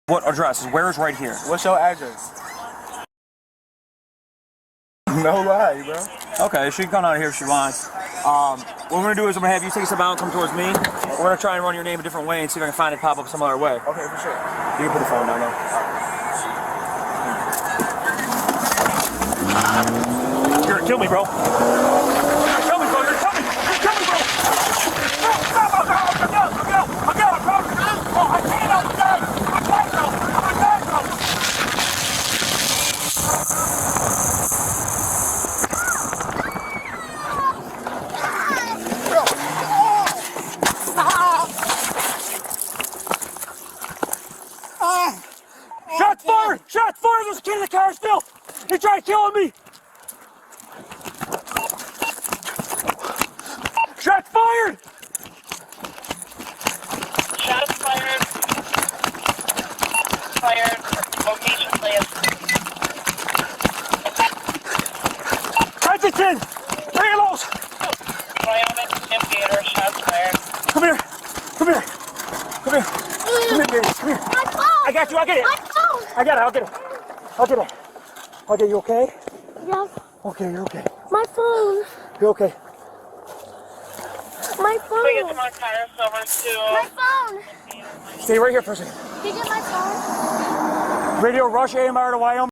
What address? Where's right here? What's your address? No lie, bro. Okay, she can come out here if she wants. What we're gonna do is I'm gonna have you take a step out and come towards me. We're gonna try and run your name a different way and see if I can find it pop up some other way. Okay, for sure. You can put the phone down now. You're gonna kill me, bro. You're gonna kill me, bro. You're gonna kill me. You're gonna kill me, bro. Shots fired! Shots fired! There's a kid in the car still! He tried killing me! Shots fired! Shots fired. Fired. Location, please. Hydrogen! Halos! Wyoming, Gator, shots fired. Come here! Come here! Come here! Come here, baby! Come here! My phone! I got you! I'll get it! My phone! I got it! I'll get it! I'll get it! Okay, you okay? Yes. Okay, you're okay. My phone! You're okay. My phone! We get to my tires over My to... phone! Stay right here for a second. Did you get my phone? Radio Rush AMR to Wyoming.